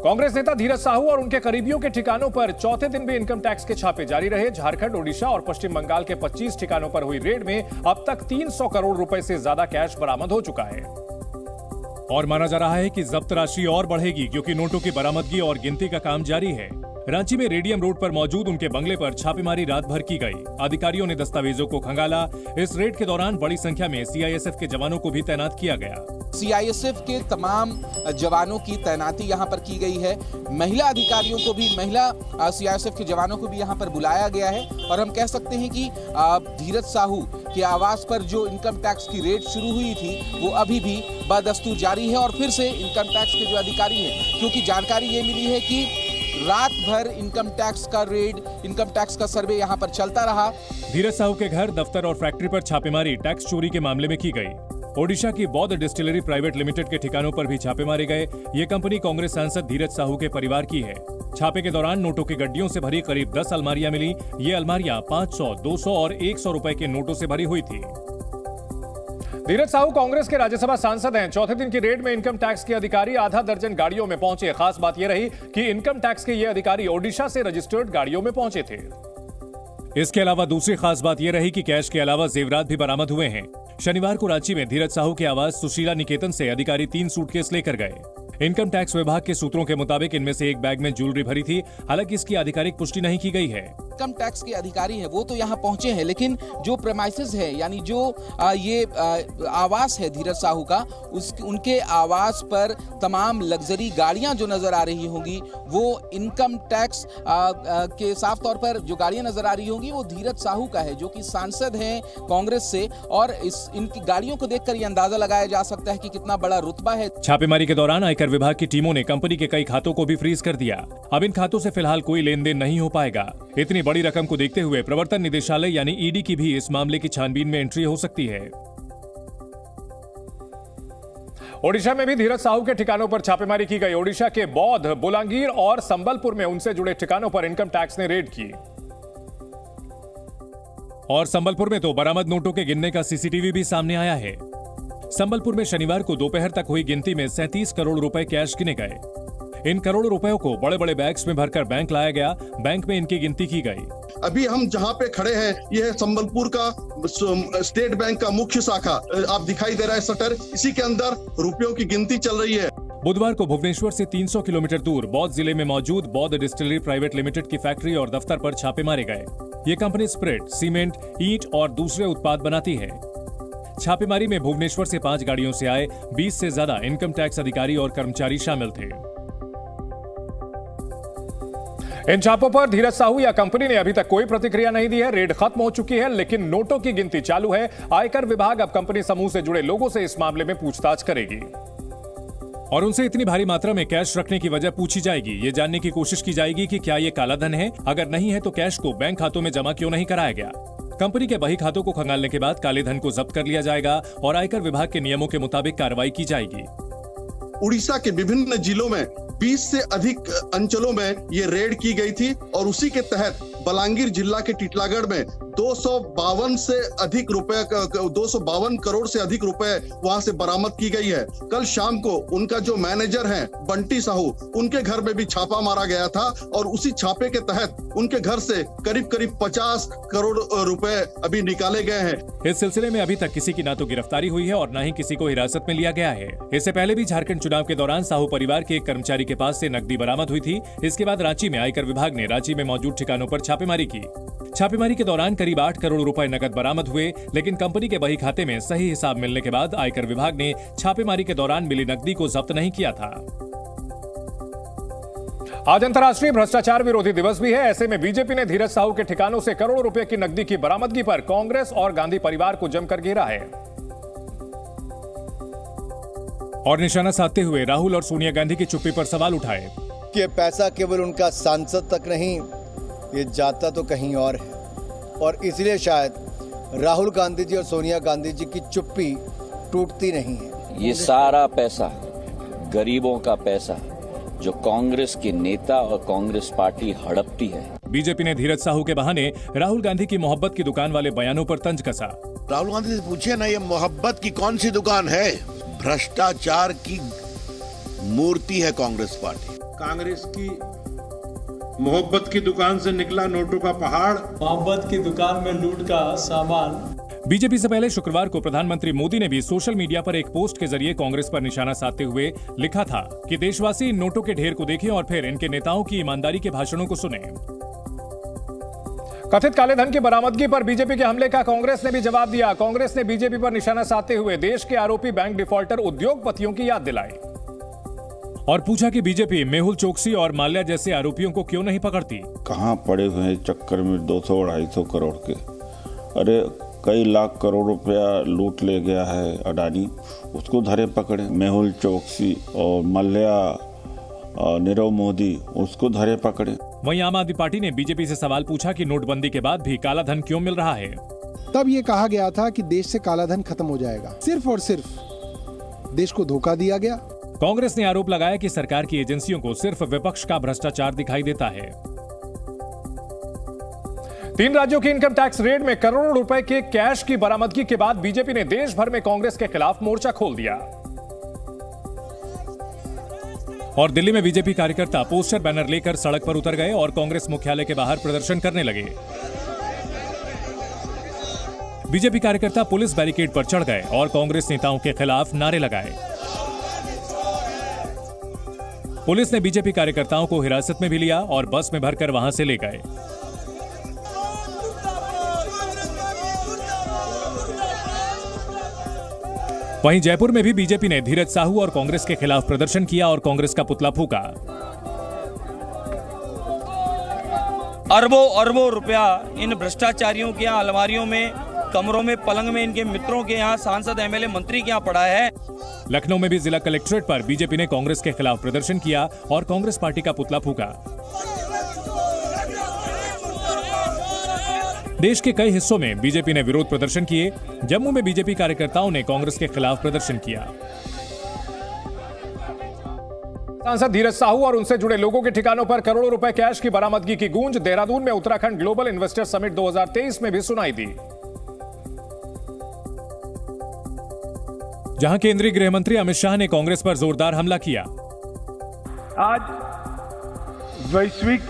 कांग्रेस नेता धीरज साहू और उनके करीबियों के ठिकानों पर चौथे दिन भी इनकम टैक्स के छापे जारी रहे। झारखंड, ओडिशा और पश्चिम बंगाल के 25 ठिकानों पर हुई रेड में अब तक 300 करोड़ रुपए से ज्यादा कैश बरामद हो चुका है। और माना जा रहा है कि जब्त राशि और बढ़ेगी क्योंकि नोटों की बरामदगी और गिनती का काम जारी है। रांची में रेडियम रोड पर मौजूद उनके बंगले पर छापेमारी रात भर की गई। अधिकारियों ने दस्तावेजों को खंगाला। इस रेड के दौरान बड़ी संख्या में सीआईएसएफ के जवानों को भी तैनात किया गया। सीआईएसएफ के तमाम जवानों की तैनाती यहां पर की गई है। महिला अधिकारियों को भी, महिला सीआईएसएफ के जवानों को भी यहां पर बुलाया गया है। और हम कह सकते हैं कि धीरज साहू के आवास पर जो इनकम टैक्स की रेड शुरू हुई थी वो अभी भी बदस्तूर जारी है। और फिर से इनकम टैक्स के जो अधिकारी हैं, क्योंकि जानकारी ये मिली है कि रात भर इनकम टैक्स का रेड, इनकम टैक्स का सर्वे यहां पर चलता रहा। धीरज साहू के घर, दफ्तर और फैक्ट्री पर छापेमारी टैक्स चोरी के मामले में की गई। ओडिशा की बौद्ध डिस्टिलरी प्राइवेट लिमिटेड के ठिकानों पर भी छापे मारे गए। ये कंपनी कांग्रेस सांसद धीरज साहू के परिवार की है। छापे के दौरान नोटों की गड्डियों से भरी करीब 10 अलमारियां मिली। ये अलमारियां 500, 200 और 100 रुपए के नोटों से भरी हुई थी। धीरज साहू कांग्रेस के राज्यसभा सांसद हैं। चौथे दिन की रेड में इनकम टैक्स के अधिकारी आधा दर्जन गाड़ियों में पहुंचे। खास बात यह रही कि इनकम टैक्स के ये अधिकारी ओडिशा से रजिस्टर्ड गाड़ियों में पहुंचे थे। इसके अलावा दूसरी खास बात यह रही कि कैश के अलावा जेवरात भी बरामद हुए हैं। शनिवार को रांची में धीरज साहू के आवास सुशीला निकेतन से अधिकारी 3 सूटकेस लेकर गए। इनकम टैक्स विभाग के सूत्रों के मुताबिक इनमें से एक बैग में ज्वेलरी भरी थी। हालांकि इसकी आधिकारिक पुष्टि नहीं की गई है। इनकम टैक्स के अधिकारी हैं वो तो यहाँ पहुंचे हैं, लेकिन जो प्रेमाइसेस है, यानी जो ये आवास है धीरज साहू का, उनके आवास पर तमाम लग्जरी गाड़ियां जो नजर आ रही होंगी वो इनकम टैक्स के साफ तौर पर जो गाड़ियां नजर आ रही होंगी वो धीरज साहू का है, जो कि सांसद हैं कांग्रेस से। और इनकी गाड़ियों को देखकर ये अंदाजा लगाया जा सकता है कि कितना बड़ा रुतबा है। छापेमारी के दौरान आयकर विभाग की टीमों ने कंपनी के कई खातों को भी फ्रीज कर दिया। अब इन खातों से फिलहाल कोई लेन देन नहीं हो पाएगा। इतनी बड़ी रकम को देखते हुए प्रवर्तन निदेशालय यानी ईडी की भी इस मामले की छानबीन में एंट्री हो सकती है। ओडिशा में भी धीरज साहू के ठिकानों पर छापेमारी की गई। ओडिशा के बौद्ध, बोलांगीर और संबलपुर में उनसे जुड़े ठिकानों पर इनकम टैक्स ने रेड की। और संबलपुर में तो बरामद नोटों के गिनने का सीसीटीवी भी सामने आया है। संबलपुर में शनिवार को दोपहर तक हुई गिनती में 37 करोड़ रुपए कैश गिने गए। इन करोड़ों रुपयों को बड़े बड़े बैग्स में भरकर बैंक लाया गया। बैंक में इनकी गिनती की गई। अभी हम जहां पे खड़े हैं यह संबलपुर का स्टेट बैंक का मुख्य शाखा आप दिखाई दे रहा है शटर, इसी के अंदर रुपयों की गिनती चल रही है। बुधवार को भुवनेश्वर से 300 किलोमीटर दूर बौद्ध जिले में मौजूद बौद्ध डिस्टिलरी प्राइवेट लिमिटेड की फैक्ट्री और दफ्तर पर छापे मारे गए। ये कंपनी स्प्रिट, सीमेंट, ईंट और दूसरे उत्पाद बनाती है। छापेमारी में भुवनेश्वर से 5 गाड़ियों से आए 20 से ज्यादा इनकम टैक्स अधिकारी और कर्मचारी शामिल थे। इन छापों पर धीरज साहू या कंपनी ने अभी तक कोई प्रतिक्रिया नहीं दी है। रेड खत्म हो चुकी है, लेकिन नोटों की गिनती चालू है। आयकर विभाग अब कंपनी समूह से जुड़े लोगों से इस मामले में पूछताछ करेगी और उनसे इतनी भारी मात्रा में कैश रखने की वजह पूछी जाएगी। ये जानने की कोशिश की जाएगी कि क्या ये काला धन है। अगर नहीं है तो कैश को बैंक खातों में जमा क्यों नहीं कराया गया। कंपनी के बही खातों को खंगालने के बाद काले धन को जब्त कर लिया जाएगा और आयकर विभाग के नियमों के मुताबिक कार्रवाई की जाएगी। उड़ीसा के विभिन्न जिलों में 20 से अधिक अंचलों में ये रेड की गई थी और उसी के तहत बलांगीर जिला के टिटलागढ़ में 252 करोड़ से अधिक रुपए वहां से बरामद की गई है। कल शाम को उनका जो मैनेजर है बंटी साहू, उनके घर में भी छापा मारा गया था और उसी छापे के तहत उनके घर से करीब 50 करोड़ रुपए अभी निकाले गए हैं। इस सिलसिले में अभी तक किसी की ना तो गिरफ्तारी हुई है और न ही किसी को हिरासत में लिया गया है। इससे पहले भी झारखंड चुनाव के दौरान साहू परिवार के एक कर्मचारी के पास से नकदी बरामद हुई थी। इसके बाद रांची में आयकर विभाग ने रांची में मौजूद ठिकानों पर छापेमारी की। छापेमारी के दौरान करीब 8 करोड़ रुपए नकद बरामद हुए, लेकिन कंपनी के बही खाते में सही हिसाब मिलने के बाद आयकर विभाग ने छापेमारी के दौरान मिली नकदी को जब्त नहीं किया था। आज अंतर्राष्ट्रीय भ्रष्टाचार विरोधी दिवस भी है। ऐसे में बीजेपी ने धीरज साहू के ठिकानों से करोड़ों रुपए की नकदी की बरामदगी पर कांग्रेस और गांधी परिवार को जमकर घेरा है और निशाना साधते हुए राहुल और सोनिया गांधी की चुप्पी पर सवाल उठाए कि पैसा केवल उनका सांसद तक नहीं, ये जाता तो कहीं और है। और इसलिए शायद राहुल गांधी जी और सोनिया गांधी जी की चुप्पी टूटती नहीं है। ये सारा पैसा गरीबों का पैसा जो कांग्रेस के नेता और कांग्रेस पार्टी हड़पती है। बीजेपी ने धीरज साहू के बहाने राहुल गांधी की मोहब्बत की दुकान वाले बयानों पर तंज कसा। राहुल गांधी से पूछिए ना, ये मोहब्बत की कौन सी दुकान है? भ्रष्टाचार की मूर्ति है कांग्रेस पार्टी। कांग्रेस की मोहब्बत की दुकान से निकला नोटों का पहाड़, मोहब्बत की दुकान में लूट का सामान। बीजेपी से पहले शुक्रवार को प्रधानमंत्री मोदी ने भी सोशल मीडिया पर एक पोस्ट के जरिए कांग्रेस पर निशाना साधते हुए लिखा था कि देशवासी इन नोटों के ढेर को देखें और फिर इनके नेताओं की ईमानदारी के भाषणों को सुने। कथित काले धन की बरामदगी पर बीजेपी के हमले का कांग्रेस ने भी जवाब दिया। कांग्रेस ने बीजेपी पर निशाना साधते हुए देश के आरोपी बैंक डिफॉल्टर उद्योगपतियों की याद दिलाई और पूछा कि बीजेपी मेहुल चोकसी और माल्या जैसे आरोपियों को क्यों नहीं पकड़ती। कहां पड़े हुए हैं चक्कर में 200-250 करोड़ के। अरे कई लाख करोड़ रुपया लूट ले गया है अडानी, उसको धरे पकड़े। मेहुल चोकसी और माल्या और नीरव मोदी, उसको धरे पकड़े। वहीं आम आदमी पार्टी ने बीजेपी से सवाल पूछा कि नोटबंदी के बाद भी काला धन क्यों मिल रहा है। तब ये कहा गया था कि देश से काला धन खत्म हो जाएगा। सिर्फ और सिर्फ देश को धोखा दिया गया। कांग्रेस ने आरोप लगाया कि सरकार की एजेंसियों को सिर्फ विपक्ष का भ्रष्टाचार दिखाई देता है। 3 राज्यों की इनकम टैक्स रेड में करोड़ों रुपए के कैश की बरामदगी के बाद बीजेपी ने देश भर में कांग्रेस के खिलाफ मोर्चा खोल दिया और दिल्ली में बीजेपी कार्यकर्ता पोस्टर बैनर लेकर सड़क पर उतर गए और कांग्रेस मुख्यालय के बाहर प्रदर्शन करने लगे। बीजेपी कार्यकर्ता पुलिस बैरिकेड पर चढ़ गए और कांग्रेस नेताओं के खिलाफ नारे लगाए। पुलिस ने बीजेपी कार्यकर्ताओं को हिरासत में भी लिया और बस में भरकर वहां से ले गए। वहीं जयपुर में भी बीजेपी ने धीरज साहू और कांग्रेस के खिलाफ प्रदर्शन किया और कांग्रेस का पुतला फूंका। अरबों अरबों रुपया इन भ्रष्टाचारियों के यहाँ अलमारियों में, कमरों में, पलंग में, इनके मित्रों के यहाँ, सांसद, एमएलए, मंत्री के यहाँ पड़ा है। लखनऊ में भी जिला कलेक्ट्रेट पर बीजेपी ने कांग्रेस के खिलाफ प्रदर्शन किया और कांग्रेस पार्टी का पुतला फूंका। देश के कई हिस्सों में बीजेपी ने विरोध प्रदर्शन किए। जम्मू में बीजेपी कार्यकर्ताओं ने कांग्रेस के खिलाफ प्रदर्शन किया। सांसद धीरज साहू और उनसे जुड़े लोगों के ठिकानों पर करोड़ों रुपए कैश की बरामदगी की गूंज देहरादून में उत्तराखंड ग्लोबल इन्वेस्टर समिट 2023 में भी सुनाई दी, जहां केंद्रीय गृह मंत्री अमित शाह ने कांग्रेस पर जोरदार हमला किया। आज वैश्विक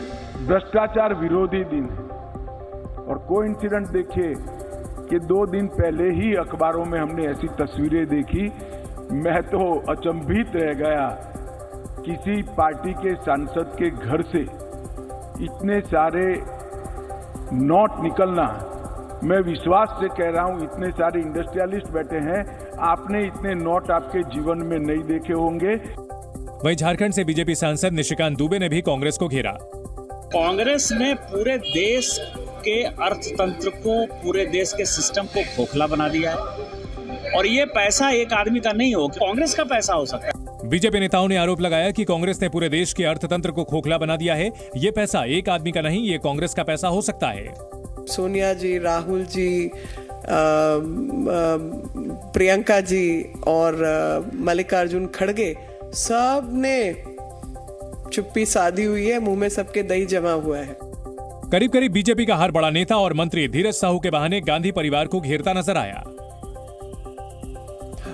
भ्रष्टाचार विरोधी दिन है और कोइंसिडेंट देखिए कि 2 दिन पहले ही अखबारों में हमने ऐसी तस्वीरें देखी, मैं तो अचंभित रह गया। किसी पार्टी के सांसद के घर से इतने सारे नोट निकलना, मैं विश्वास से कह रहा हूं, इतने सारे इंडस्ट्रियलिस्ट बैठे हैं, आपने इतने नोट आपके जीवन में नहीं देखे होंगे। वहीं झारखंड से बीजेपी सांसद निशिकांत दुबे ने भी कांग्रेस को घेरा। कांग्रेस ने पूरे देश के अर्थतंत्र को, पूरे देश के सिस्टम को खोखला बना दिया है और ये पैसा एक आदमी का नहीं हो, कांग्रेस का पैसा हो सकता है। बीजेपी नेताओं ने आरोप लगाया कि कांग्रेस ने पूरे देश के अर्थतंत्र को खोखला बना दिया है। ये पैसा एक आदमी का नहीं, ये कांग्रेस का पैसा हो सकता है। सोनिया जी, राहुल जी, प्रियंका जी और मल्लिकार्जुन खड़गे, सब ने चुप्पी साधी हुई है, मुंह में सबके दही जमा हुआ है। करीब करीब बीजेपी का हर बड़ा नेता और मंत्री धीरज साहू के बहाने गांधी परिवार को घेरता नजर आया।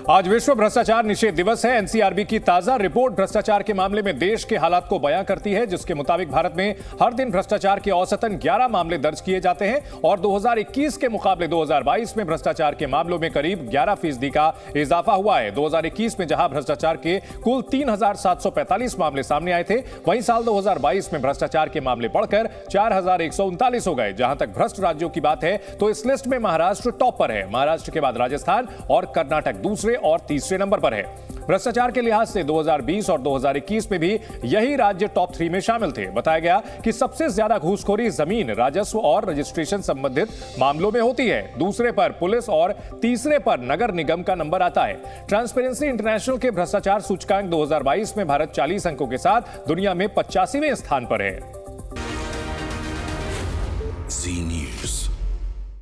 आज विश्व भ्रष्टाचार निषेध दिवस है। एनसीआरबी की ताजा रिपोर्ट भ्रष्टाचार के मामले में देश के हालात को बयां करती है, जिसके मुताबिक भारत में हर दिन भ्रष्टाचार के औसतन 11 मामले दर्ज किए जाते हैं और 2021 के मुकाबले 2022 में भ्रष्टाचार के मामलों में करीब 11% का इजाफा हुआ है। 2021 में जहां भ्रष्टाचार के कुल 3,745 मामले सामने आए थे, वहीं साल 2022 में भ्रष्टाचार के मामले बढ़कर 4,139 हो गए। जहां तक भ्रष्ट राज्यों की बात है तो इस लिस्ट में महाराष्ट्र टॉप पर है। महाराष्ट्र के बाद राजस्थान और कर्नाटक दूसरे और तीसरे नंबर पर है। भ्रष्टाचार के लिहाज से 2020 और 2021 में भी यही राज्य टॉप 3 में शामिल थे। बताया गया कि सबसे ज्यादा घूसखोरी जमीन, राजस्व और रजिस्ट्रेशन संबंधित मामलों में होती है। दूसरे पर पुलिस और तीसरे पर नगर निगम का नंबर आता है। ट्रांसपेरेंसी इंटरनेशनल के भ्रष्टाचार सूचकांक 2022 में भारत 40 अंकों के साथ दुनिया में 85वें स्थान पर है।